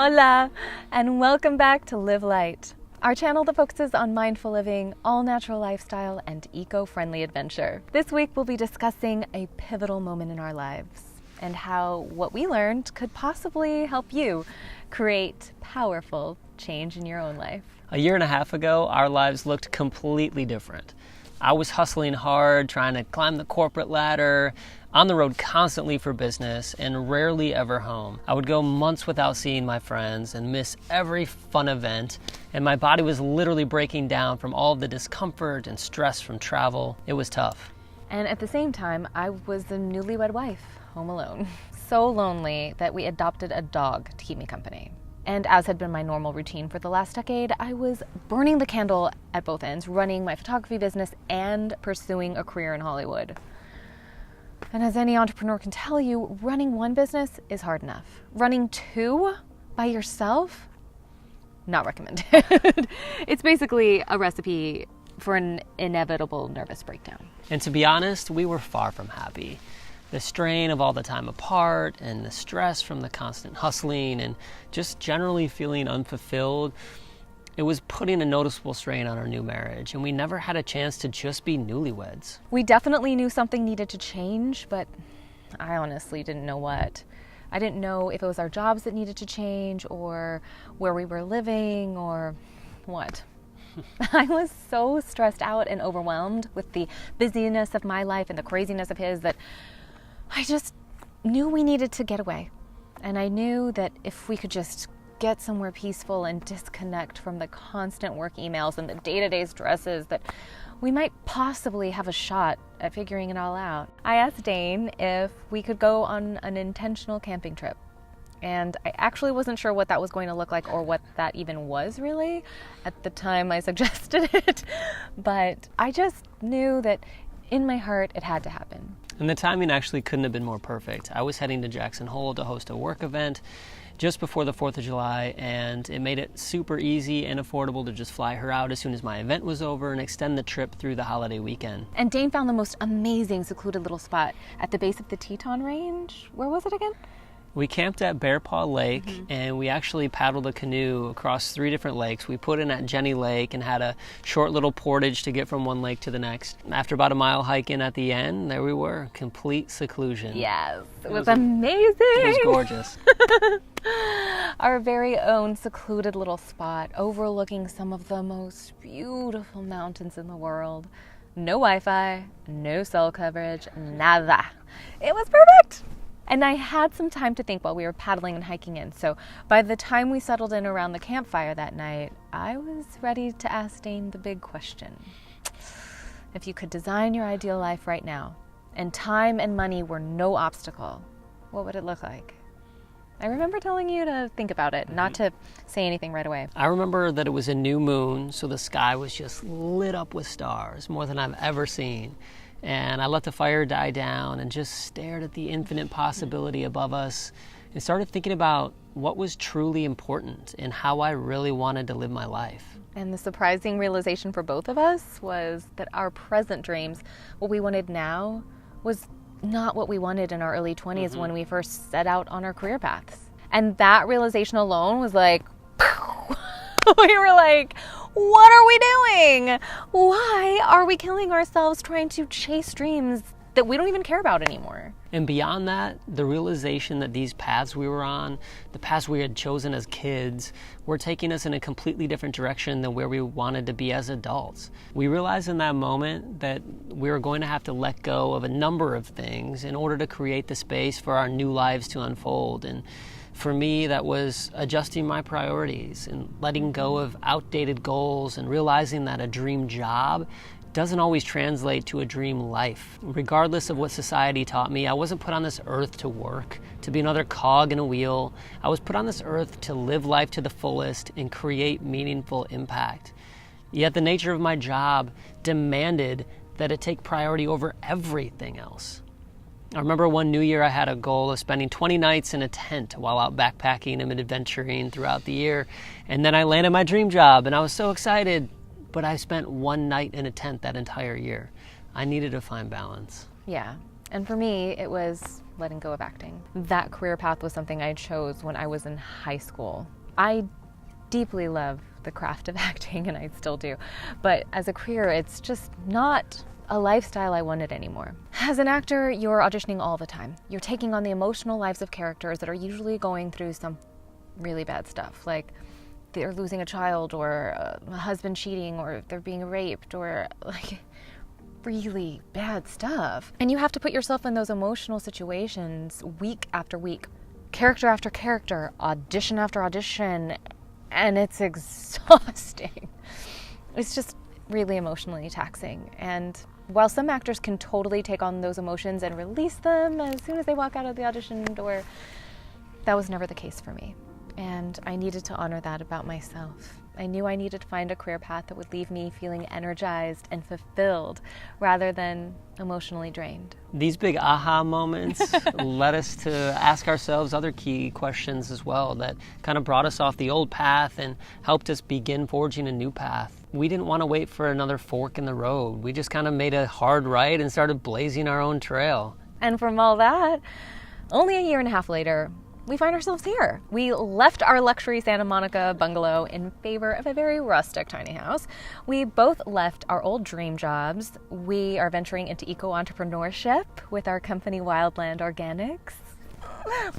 Hola, and welcome back to Live Light, our channel that focuses on mindful living, all-natural lifestyle, and eco-friendly adventure. This week we'll be discussing a pivotal moment in our lives and how what we learned could possibly help you create powerful change in your own life. A year and a half ago, our lives looked completely different. I was hustling hard, trying to climb the corporate ladder, on the road constantly for business, and rarely ever home. I would go months without seeing my friends and miss every fun event, and my body was literally breaking down from all of the discomfort and stress from travel. It was tough. And at the same time, I was a newlywed wife, home alone. So lonely that we adopted a dog to keep me company. And as had been my normal routine for the last decade, I was burning the candle at both ends, running my photography business and pursuing a career in Hollywood. And as any entrepreneur can tell you, running one business is hard enough. Running two by yourself? Not recommended. It's basically a recipe for an inevitable nervous breakdown. And to be honest, we were far from happy. The strain of all the time apart and the stress from the constant hustling and just generally feeling unfulfilled, it was putting a noticeable strain on our new marriage, and we never had a chance to just be newlyweds. We definitely knew something needed to change, but I honestly didn't know what. I didn't know if it was our jobs that needed to change or where we were living or what. I was so stressed out and overwhelmed with the busyness of my life and the craziness of his that I just knew we needed to get away. And I knew that if we could just get somewhere peaceful and disconnect from the constant work emails and the day-to-day stresses, that we might possibly have a shot at figuring it all out. I asked Dane if we could go on an intentional camping trip. And I actually wasn't sure what that was going to look like or what that even was really at the time I suggested it. But I just knew that in my heart it had to happen. And the timing actually couldn't have been more perfect. I was heading to Jackson Hole to host a work event just before the 4th of July, and it made it super easy and affordable to just fly her out as soon as my event was over and extend the trip through the holiday weekend. And Dane found the most amazing secluded little spot at the base of the Teton Range. Where was it again? We camped at Bear Paw Lake, and we actually paddled a canoe across 3 different lakes. We put in at Jenny Lake and had a short little portage to get from one lake to the next. After about a mile hike in at the end, there we were, complete seclusion. Yes, it was amazing. It was gorgeous. Our very own secluded little spot overlooking some of the most beautiful mountains in the world. No Wi-Fi, no cell coverage, nada. It was perfect. And I had some time to think while we were paddling and hiking in. So by the time we settled in around the campfire that night, I was ready to ask Dane the big question. If you could design your ideal life right now, and time and money were no obstacle, what would it look like? I remember telling you to think about it, not to say anything right away. I remember that it was a new moon, so the sky was just lit up with stars, more than I've ever seen. And I let the fire die down and just stared at the infinite possibility above us and started thinking about what was truly important and how I really wanted to live my life. And the surprising realization for both of us was that our present dreams, what we wanted now, was not what we wanted in our early 20s when we first set out on our career paths. And that realization alone was like, we were like, what are we doing? Why are we killing ourselves trying to chase dreams that we don't even care about anymore? And beyond that, the realization that these paths we were on, the paths we had chosen as kids, were taking us in a completely different direction than where we wanted to be as adults. We realized in that moment that we were going to have to let go of a number of things in order to create the space for our new lives to unfold. And for me, that was adjusting my priorities and letting go of outdated goals and realizing that a dream job doesn't always translate to a dream life. Regardless of what society taught me, I wasn't put on this earth to work, to be another cog in a wheel. I was put on this earth to live life to the fullest and create meaningful impact. Yet the nature of my job demanded that it take priority over everything else. I remember one New Year I had a goal of spending 20 nights in a tent while out backpacking and adventuring throughout the year. And then I landed my dream job and I was so excited, but I spent one night in a tent that entire year. I needed to find balance. Yeah. And for me, it was letting go of acting. That career path was something I chose when I was in high school. I deeply love the craft of acting, and I still do. But as a career, it's just not a lifestyle I wanted anymore. As an actor, you're auditioning all the time. You're taking on the emotional lives of characters that are usually going through some really bad stuff, like they're losing a child, or a husband cheating, or they're being raped, or like really bad stuff. And you have to put yourself in those emotional situations week after week, character after character, audition after audition, and it's exhausting. It's just really emotionally taxing. And while some actors can totally take on those emotions and release them as soon as they walk out of the audition door, that was never the case for me. And I needed to honor that about myself. I knew I needed to find a career path that would leave me feeling energized and fulfilled rather than emotionally drained. These big aha moments led us to ask ourselves other key questions as well that kind of brought us off the old path and helped us begin forging a new path. We didn't want to wait for another fork in the road. We just kind of made a hard right and started blazing our own trail. And from all that, only a year and a half later, we find ourselves here. We left our luxury Santa Monica bungalow in favor of a very rustic tiny house. We both left our old dream jobs. We are venturing into eco-entrepreneurship with our company Wildland Organics.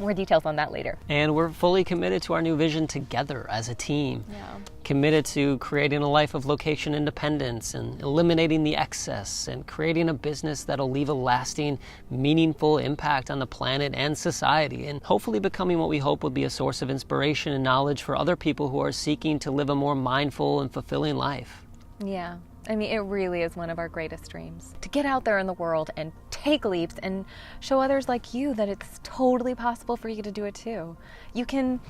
More details on that later. And we're fully committed to our new vision together as a team. Yeah. Committed to creating a life of location independence and eliminating the excess and creating a business that'll leave a lasting, meaningful impact on the planet and society, and hopefully becoming what we hope will be a source of inspiration and knowledge for other people who are seeking to live a more mindful and fulfilling life. Yeah. I mean, it really is one of our greatest dreams. To get out there in the world and take leaps and show others like you that it's totally possible for you to do it too. You can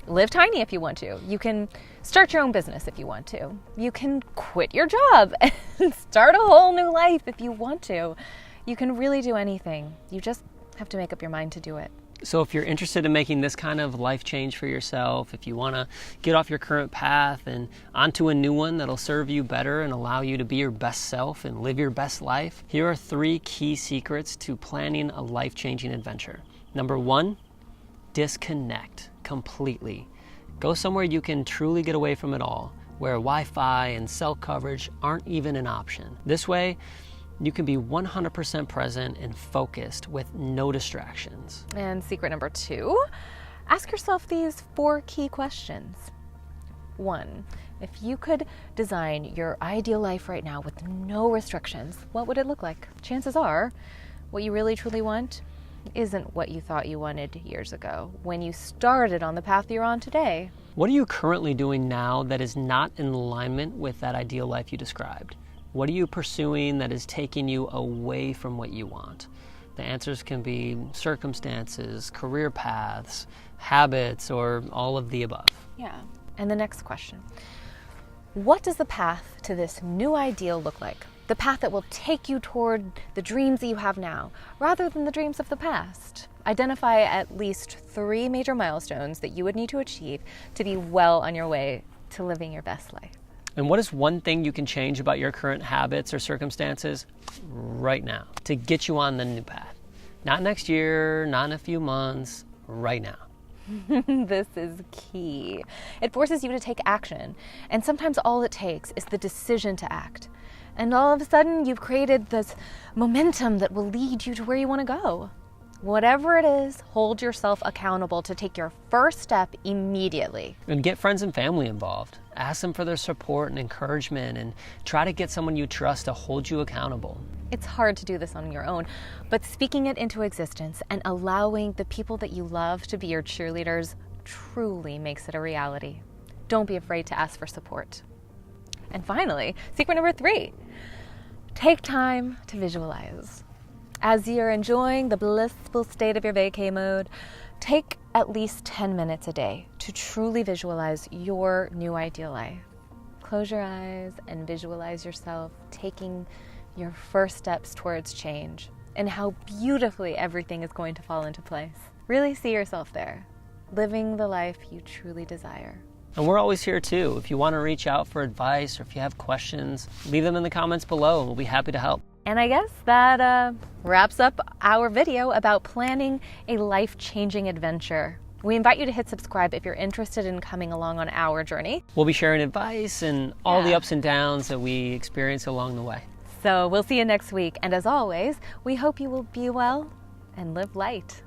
live tiny if you want to. You can start your own business if you want to. You can quit your job and start a whole new life if you want to. You can really do anything. You just have to make up your mind to do it. So if you're interested in making this kind of life change for yourself, if you want to get off your current path and onto a new one that'll serve you better and allow you to be your best self and live your best life, here are 3 key secrets to planning a life-changing adventure. Number 1, disconnect completely. Go somewhere you can truly get away from it all, where Wi-Fi and cell coverage aren't even an option. This way, you can be 100% present and focused with no distractions. And secret number 2, ask yourself these 4 key questions. 1, if you could design your ideal life right now with no restrictions, what would it look like? Chances are, what you really truly want isn't what you thought you wanted years ago, when you started on the path you're on today. What are you currently doing now that is not in alignment with that ideal life you described? What are you pursuing that is taking you away from what you want? The answers can be circumstances, career paths, habits, or all of the above. Yeah. And the next question. What does the path to this new ideal look like? The path that will take you toward the dreams that you have now, rather than the dreams of the past. Identify at least 3 major milestones that you would need to achieve to be well on your way to living your best life. And what is one thing you can change about your current habits or circumstances right now to get you on the new path? Not next year, not in a few months, right now. This is key. It forces you to take action, and sometimes all it takes is the decision to act. And all of a sudden, you've created this momentum that will lead you to where you want to go. Whatever it is, hold yourself accountable to take your first step immediately. And get friends and family involved. Ask them for their support and encouragement, and try to get someone you trust to hold you accountable. It's hard to do this on your own, but speaking it into existence and allowing the people that you love to be your cheerleaders truly makes it a reality. Don't be afraid to ask for support. And finally, secret number 3, take time to visualize. As you're enjoying the blissful state of your vacay mode, take at least 10 minutes a day to truly visualize your new ideal life. Close your eyes and visualize yourself taking your first steps towards change and how beautifully everything is going to fall into place. Really see yourself there, living the life you truly desire. And we're always here too. If you want to reach out for advice or if you have questions, leave them in the comments below and we'll be happy to help. And I guess that wraps up our video about planning a life-changing adventure. We invite you to hit subscribe if you're interested in coming along on our journey. We'll be sharing advice and all the ups and downs that we experience along the way. So we'll see you next week. And as always, we hope you will be well and live light.